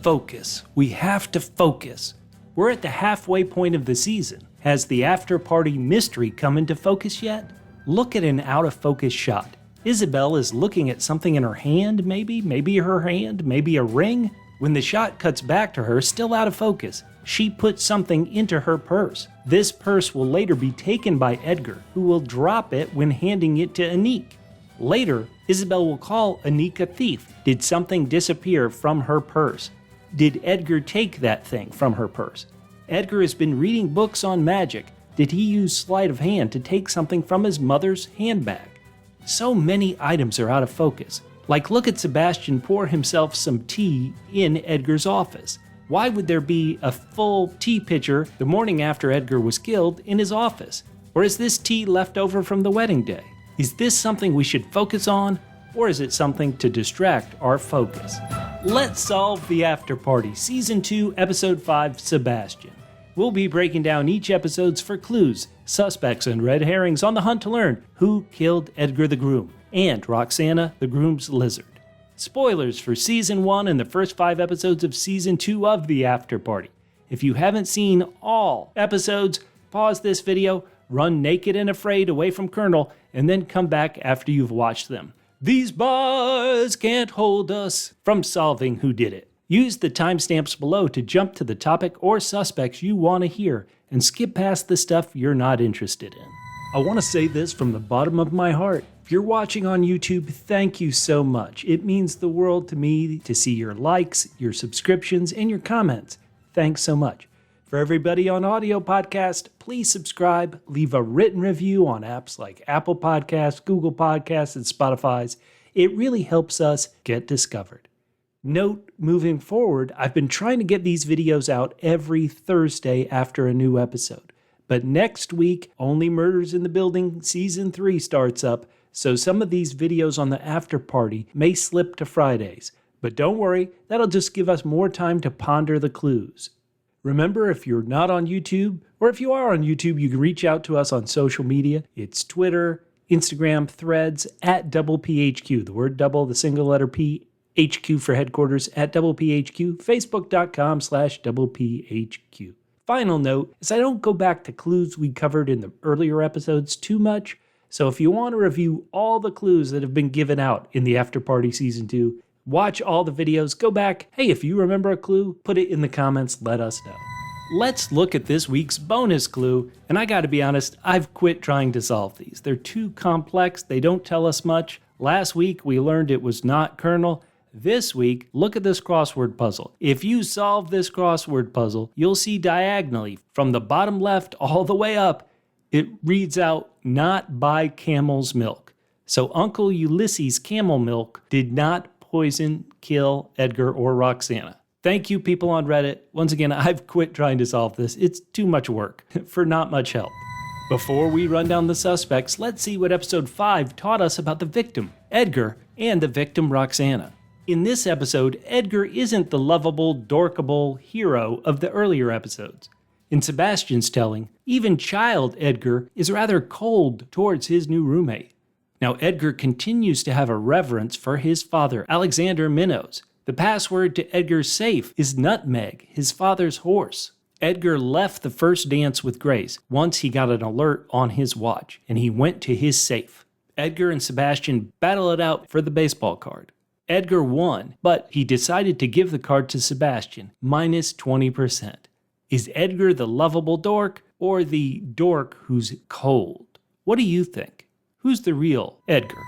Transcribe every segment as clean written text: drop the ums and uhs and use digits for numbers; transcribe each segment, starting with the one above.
focus. We have to focus. We're at the halfway point of the season. Has the after-party mystery come into focus yet? Look at an out-of-focus shot. ISABEL is looking at something in her hand, maybe her hand, maybe a ring. When the shot cuts back to her, still out of focus, she puts something into her purse. This purse will later be taken by Edgar, who will drop it when handing it to Anik. Later, ISABEL will call Anik a thief. Did something disappear from her purse? Did Edgar take that thing from her purse? Edgar has been reading books on magic. Did he use sleight of hand to take something from his mother's handbag? So many items are out of focus. Like, look at Sebastian pour himself some tea in Edgar's office. Why would there be a full tea pitcher the morning after Edgar was killed in his office? Or is this tea left over from the wedding day? Is this something we should focus on, or is it something to distract our focus? Let's solve the after party, Season 2, Episode 5, Sebastian. We'll be breaking down each episode for clues, suspects, and red herrings on the hunt to learn who killed Edgar the groom and Roxana the groom's lizard. Spoilers for Season 1 and the first 5 episodes of Season 2 of The After Party. If you haven't seen all episodes, pause this video, run naked and afraid away from Colonel, and then come back after you've watched them. These bars can't hold us from solving who did it. Use the timestamps below to jump to the topic or suspects you want to hear and skip past the stuff you're not interested in. I want to say this from the bottom of my heart. If you're watching on YouTube, thank you so much. It means the world to me to see your likes, your subscriptions, and your comments. Thanks so much. For everybody on audio podcast, please subscribe, leave a written review on apps like Apple Podcasts, Google Podcasts, and Spotify's. It really helps us get discovered. Note, moving forward, I've been trying to get these videos out every Thursday after a new episode. But next week, Only Murders in the Building Season 3 starts up, so some of these videos on the after party may slip to Fridays. But don't worry, that'll just give us more time to ponder the clues. Remember, if you're not on YouTube, or if you are on YouTube, you can reach out to us on social media. It's Twitter, Instagram, Threads, at @PHQ. The word double, the single letter P, HQ for headquarters, at @PHQ, Facebook.com/PHQ. Final note is I don't go back to clues we covered in the earlier episodes too much, so if you want to review all the clues that have been given out in the After Party Season 2, watch all the videos, go back. Hey, if you remember a clue, put it in the comments, let us know. Let's look at this week's bonus clue, and I gotta be honest, I've quit trying to solve these. They're too complex, they don't tell us much. Last week we learned it was not Colonel. This week, look at this crossword puzzle. If you solve this crossword puzzle, you'll see diagonally, from the bottom left all the way up, it reads out, not by Camel's milk. So Uncle Ulysses' camel milk did not poison, kill Edgar or Roxana. Thank you, people on Reddit. Once again, I've quit trying to solve this. It's too much work for not much help. Before we run down the suspects, let's see what episode 5 taught us about the victim, Edgar, and the victim, Roxana. In this episode, Edgar isn't the lovable, dorkable hero of the earlier episodes. In Sebastian's telling, even child Edgar is rather cold towards his new roommate. Now, Edgar continues to have a reverence for his father, Alexander Minnows. The password to Edgar's safe is Nutmeg, his father's horse. Edgar left the first dance with Grace once he got an alert on his watch, and he went to his safe. Edgar and Sebastian battle it out for the baseball card. Edgar won, but he decided to give the card to Sebastian, minus 20%. Is Edgar the lovable dork, or the dork who's cold? What do you think? Who's the real Edgar?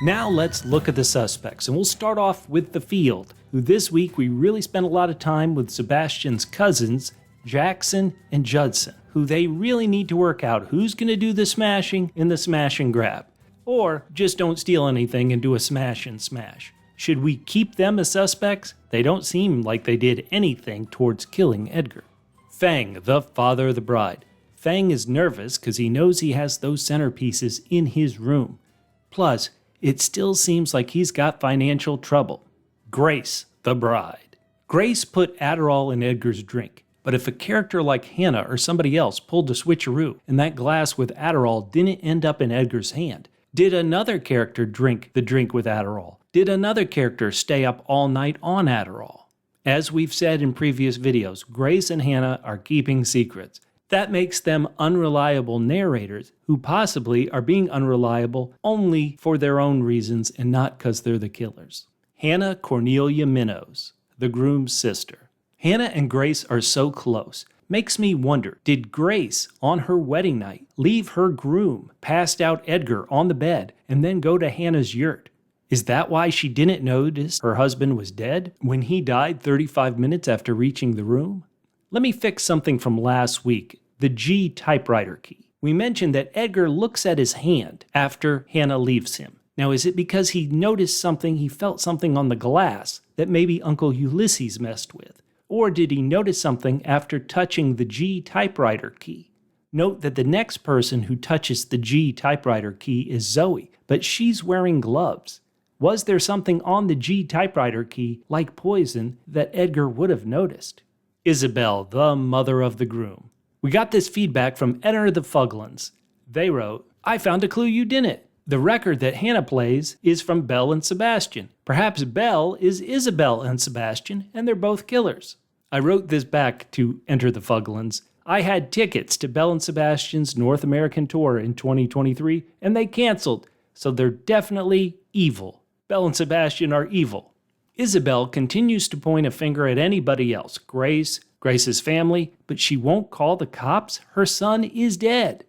Now let's look at the suspects, and we'll start off with the field, who this week we really spent a lot of time with Sebastian's cousins, Jaxson and Judson, who they really need to work out who's going to do the smashing in the smash and grab. Or just don't steal anything and do a smash and smash. Should we keep them as suspects? They don't seem like they did anything towards killing Edgar. FENG, the father of the bride. FENG is nervous because he knows he has those centerpieces in his room. Plus, it still seems like he's got financial trouble. Grace, the bride. Grace put Adderall in Edgar's drink, but if a character like Hannah or somebody else pulled a switcheroo and that glass with Adderall didn't end up in Edgar's hand, did another character drink the drink with Adderall? Did another character stay up all night on Adderall? As we've said in previous videos, Grace and Hannah are keeping secrets. That makes them unreliable narrators who possibly are being unreliable only for their own reasons and not because they're the killers. Hannah Cornelia Minnows, the groom's sister. Hannah and Grace are so close. Makes me wonder, did Grace, on her wedding night, leave her groom, passed out Edgar, on the bed and then go to Hannah's yurt? Is that why she didn't notice her husband was dead when he died 35 minutes after reaching the room? Let me fix something from last week, the G typewriter key. We mentioned that Edgar looks at his hand after Hannah leaves him. Now, is it because he noticed something, he felt something on the glass that maybe Uncle Ulysses messed with? Or did he notice something after touching the G typewriter key? Note that the next person who touches the G typewriter key is Zoe, but she's wearing gloves. Was there something on the G typewriter key, like poison, that Edgar would have noticed? Isabel, the mother of the groom. We got this feedback from Enter the Fuglins. They wrote, I found a clue you didn't. The record that Hannah plays is from Belle and Sebastian. Perhaps Belle is Isabel and Sebastian, and they're both killers. I wrote this back to Enter the Fuglins. I had tickets to Belle and Sebastian's North American tour in 2023, and they canceled, so they're definitely evil. Belle and Sebastian are evil. Isabel continues to point a finger at anybody else, Grace's family, but she won't call the cops. Her son is dead.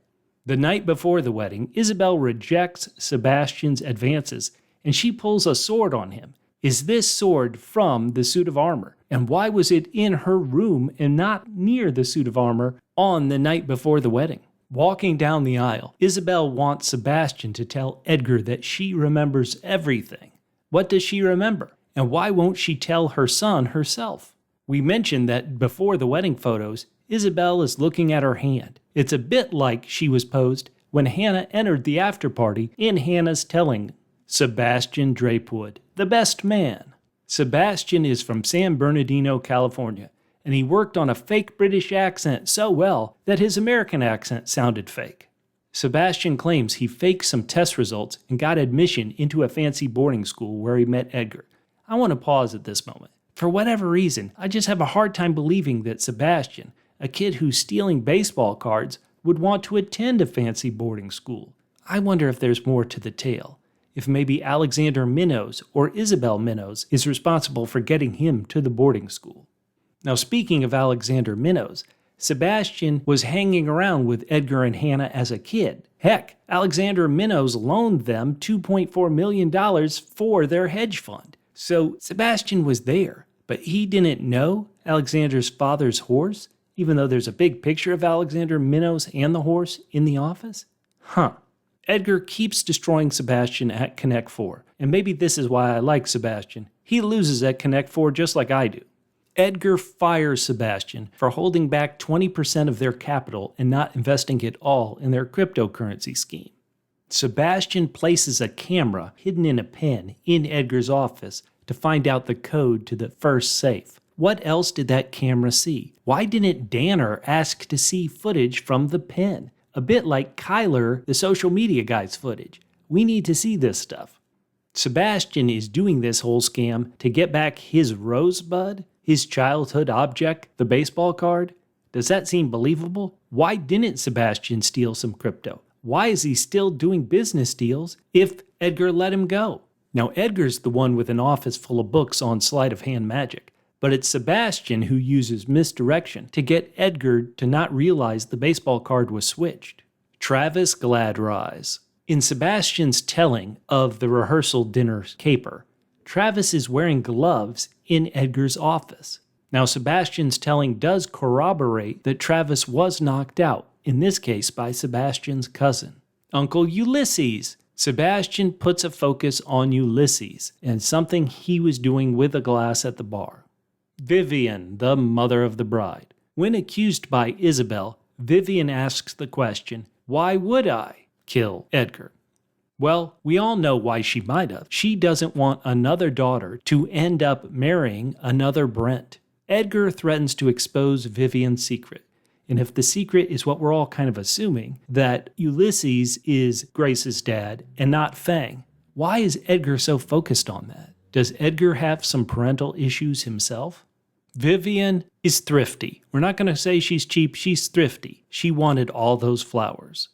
The night before the wedding, Isabel rejects Sebastian's advances, and she pulls a sword on him. Is this sword from the suit of armor? And why was it in her room and not near the suit of armor on the night before the wedding? Walking down the aisle, Isabel wants Sebastian to tell Edgar that she remembers everything. What does she remember? And why won't she tell her son herself? We mentioned that before the wedding photos, Isabel is looking at her hand. It's a bit like she was posed when Hannah entered the after party in Hannah's telling. Sebastian Drapewood, the best man. Sebastian is from San Bernardino, California, and he worked on a fake British accent so well that his American accent sounded fake. Sebastian claims he faked some test results and got admission into a fancy boarding school where he met Edgar. I want to pause at this moment. For whatever reason, I just have a hard time believing that Sebastian, a kid who's stealing baseball cards, would want to attend a fancy boarding school. I wonder if there's more to the tale. If maybe Alexander Minnows or Isabel Minnows is responsible for getting him to the boarding school. Now, speaking of Alexander Minnows, Sebastian was hanging around with Edgar and Hannah as a kid. Heck, Alexander Minnows loaned them $2.4 million for their hedge fund. So Sebastian was there, but he didn't know Alexander's father's horse, even though there's a big picture of Alexander Minnows and the horse in the office? Edgar keeps destroying Sebastian at Connect 4, and maybe this is why I like Sebastian. He loses at Connect 4 just like I do. Edgar fires Sebastian for holding back 20% of their capital and not investing it all in their cryptocurrency scheme. Sebastian places a camera hidden in a pen in Edgar's office to find out the code to the first safe. What else did that camera see? Why didn't Danner ask to see footage from the pen? A bit like Kyler, the social media guy's footage. We need to see this stuff. Sebastian is doing this whole scam to get back his rosebud, his childhood object, the baseball card. Does that seem believable? Why didn't Sebastian steal some crypto? Why is he still doing business deals if Edgar let him go? Now, Edgar's the one with an office full of books on sleight of hand magic, but it's Sebastian who uses misdirection to get Edgar to not realize the baseball card was switched. Travis Gladrise. In Sebastian's telling of the rehearsal dinner caper, Travis is wearing gloves in Edgar's office. Now, Sebastian's telling does corroborate that Travis was knocked out, in this case by Sebastian's cousin, Uncle Ulysses. Sebastian puts a focus on Ulysses and something he was doing with a glass at the bar. Vivian, the mother of the bride. When accused by Isabel, Vivian asks the question, why would I kill Edgar? Well, we all know why she might have. She doesn't want another daughter to end up marrying another Brent. Edgar threatens to expose Vivian's secret. And if the secret is what we're all kind of assuming, that Ulysses is Grace's dad and not FENG, why is Edgar so focused on that? Does Edgar have some parental issues himself? Vivian is thrifty. We're not going to say she's cheap, she's thrifty. She wanted all those flowers.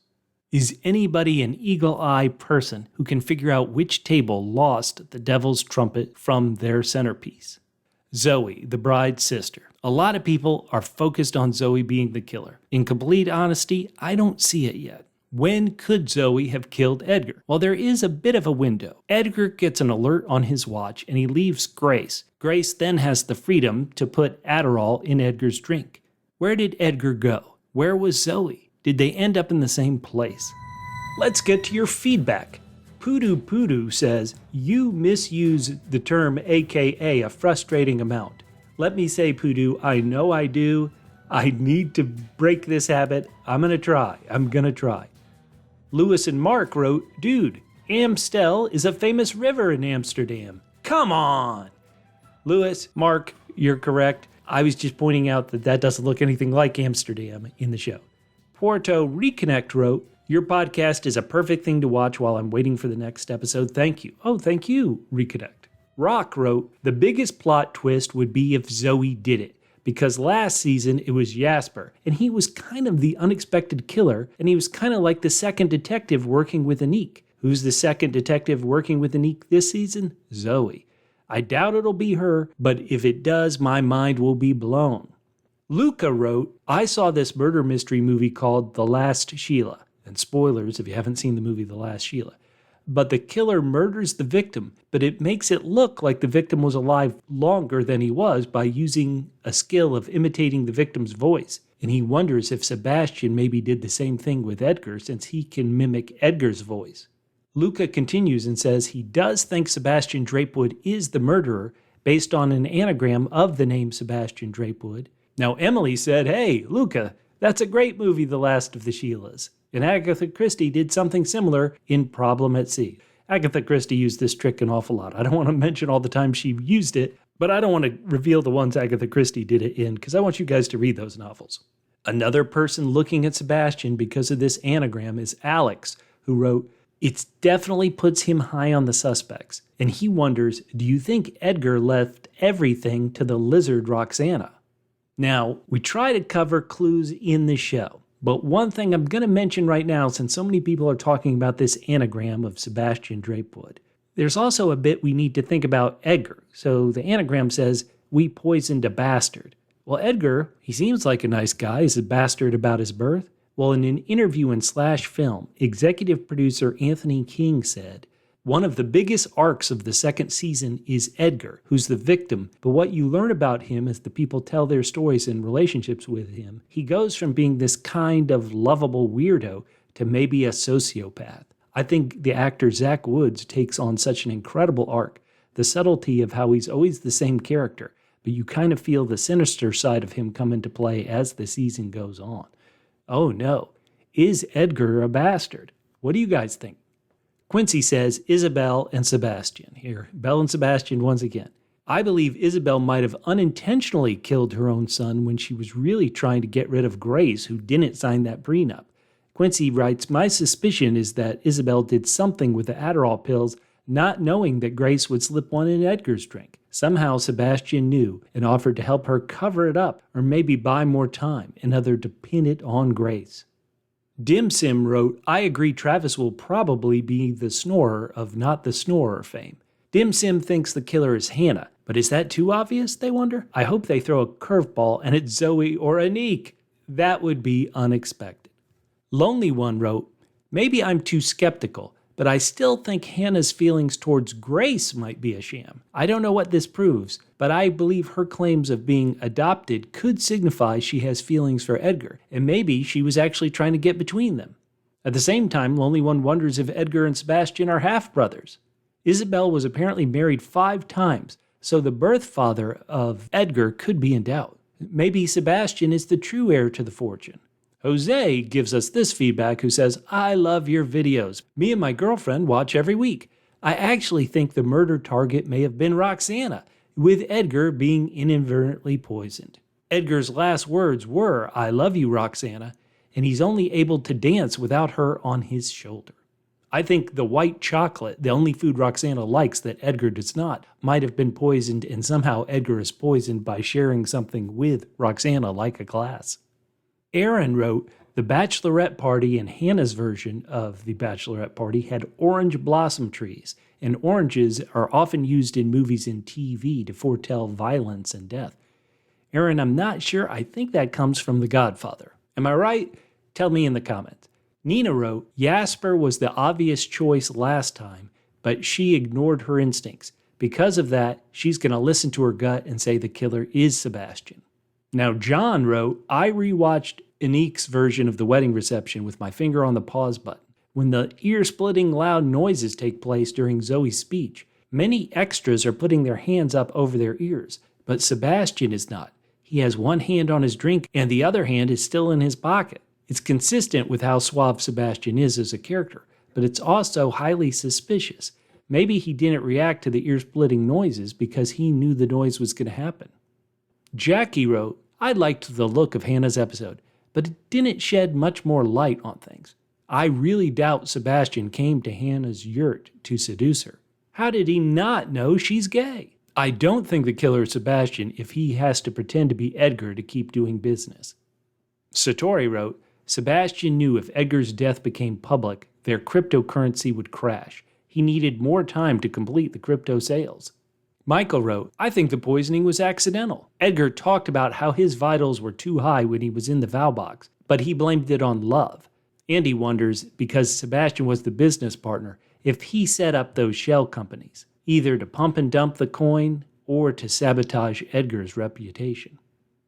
Is anybody an eagle-eye person who can figure out which table lost the devil's trumpet from their centerpiece? Zoe, the bride's sister. A lot of people are focused on Zoe being the killer. In complete honesty, I don't see it yet. When could Zoe have killed Edgar? Well, there is a bit of a window. Edgar gets an alert on his watch and he leaves Grace. Grace then has the freedom to put Adderall in Edgar's drink. Where did Edgar go? Where was Zoe? Did they end up in the same place? Let's get to your feedback. Poodoo Poodoo says, you misuse the term AKA a frustrating amount. Let me say, Poodoo, I know I do. I need to break this habit. I'm going to try. Lewis and Mark wrote, dude, Amstel is a famous river in Amsterdam. Come on! Lewis, Mark, you're correct. I was just pointing out that doesn't look anything like Amsterdam in the show. Porto Reconnect wrote, your podcast is a perfect thing to watch while I'm waiting for the next episode. Thank you. Oh, thank you, Reconnect. Rock wrote, the biggest plot twist would be if Zoe did it, because last season it was Jasper, and he was kind of the unexpected killer, and he was kind of like the second detective working with Anik. Who's the second detective working with Anik this season? Zoe. I doubt it'll be her, but if it does, my mind will be blown. Luca wrote, I saw this murder mystery movie called The Last Sheila. And spoilers if you haven't seen the movie The Last Sheila. But the killer murders the victim, but it makes it look like the victim was alive longer than he was by using a skill of imitating the victim's voice. And he wonders if Sebastian maybe did the same thing with Edgar since he can mimic Edgar's voice. Luca continues and says he does think Sebastian Drapewood is the murderer based on an anagram of the name Sebastian Drapewood. Now Emily said, hey, Luca, that's a great movie, The Last of the Sheilas. And Agatha Christie did something similar in Problem at Sea. Agatha Christie used this trick an awful lot. I don't want to mention all the times she used it, but I don't want to reveal the ones Agatha Christie did it in because I want you guys to read those novels. Another person looking at Sebastian because of this anagram is Alex, who wrote, it definitely puts him high on the suspects. And he wonders, do you think Edgar left everything to the lizard Roxana? Now, we try to cover clues in the show. But one thing I'm going to mention right now, since so many people are talking about this anagram of Sebastian Drapewood, there's also a bit we need to think about Edgar. So the anagram says, we poisoned a bastard. Well, Edgar, he seems like a nice guy. Is a bastard about his birth? Well, in an interview in Slash Film, executive producer Anthony King said, one of the biggest arcs of the second season is Edgar, who's the victim, but what you learn about him as the people tell their stories and relationships with him, he goes from being this kind of lovable weirdo to maybe a sociopath. I think the actor Zach Woods takes on such an incredible arc, the subtlety of how he's always the same character, but you kind of feel the sinister side of him come into play as the season goes on. Oh no, is Edgar a bastard? What do you guys think? Quincy says Isabel and Sebastian. Here, Belle and Sebastian once again. I believe Isabel might have unintentionally killed her own son when she was really trying to get rid of Grace, who didn't sign that prenup. Quincy writes, my suspicion is that Isabel did something with the Adderall pills, not knowing that Grace would slip one in Edgar's drink. Somehow Sebastian knew and offered to help her cover it up or maybe buy more time, in order to pin it on Grace. Dim Sim wrote, I agree Travis will probably be the snorer of Not the Snorer fame. Dim Sim thinks the killer is Hannah, but is that too obvious, they wonder? I hope they throw a curveball and it's Zoe or Anik. That would be unexpected. Lonely One wrote, maybe I'm too skeptical, but I still think Hannah's feelings towards Grace might be a sham. I don't know what this proves, but I believe her claims of being adopted could signify she has feelings for Edgar, and maybe she was actually trying to get between them. At the same time, Lonely One wonders if Edgar and Sebastian are half-brothers. Isabel was apparently married 5 times, so the birth father of Edgar could be in doubt. Maybe Sebastian is the true heir to the fortune. Jose gives us this feedback who says, I love your videos. Me and my girlfriend watch every week. I actually think the murder target may have been Roxana, with Edgar being inadvertently poisoned. Edgar's last words were, I love you, Roxana, and he's only able to dance without her on his shoulder. I think the white chocolate, the only food Roxana likes that Edgar does not, might have been poisoned, and somehow Edgar is poisoned by sharing something with Roxana like a glass. Aaron wrote, the bachelorette party and Hannah's version of the bachelorette party had orange blossom trees, and oranges are often used in movies and TV to foretell violence and death. Aaron, I'm not sure. I think that comes from The Godfather. Am I right? Tell me in the comments. Nina wrote, Jasper was the obvious choice last time, but she ignored her instincts. Because of that, she's going to listen to her gut and say the killer is Sebastian. Now, John wrote, I rewatched Anique's version of the wedding reception with my finger on the pause button. When the ear-splitting loud noises take place during Zoe's speech, many extras are putting their hands up over their ears, but Sebastian is not. He has one hand on his drink and the other hand is still in his pocket. It's consistent with how suave Sebastian is as a character, but it's also highly suspicious. Maybe he didn't react to the ear-splitting noises because he knew the noise was going to happen. Jackie wrote, I liked the look of Hannah's episode, but it didn't shed much more light on things. I really doubt Sebastian came to Hannah's yurt to seduce her. How did he not know she's gay? I don't think the killer is Sebastian if he has to pretend to be Edgar to keep doing business. Satori wrote, Sebastian knew if Edgar's death became public, their cryptocurrency would crash. He needed more time to complete the crypto sales. Michael wrote, I think the poisoning was accidental. Edgar talked about how his vitals were too high when he was in the vow box, but he blamed it on love. Andy wonders, because Sebastian was the business partner, if he set up those shell companies, either to pump and dump the coin or to sabotage Edgar's reputation.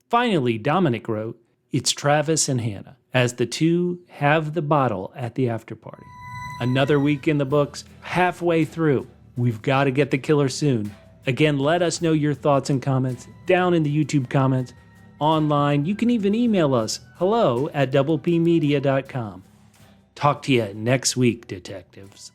Finally, Dominic wrote, it's Travis and Hannah, as the two have the bottle at the after party. Another week in the books, halfway through. We've got to get the killer soon. Again, let us know your thoughts and comments down in the YouTube comments, online. You can even email us, hello@doublepmedia.com. Talk to you next week, detectives.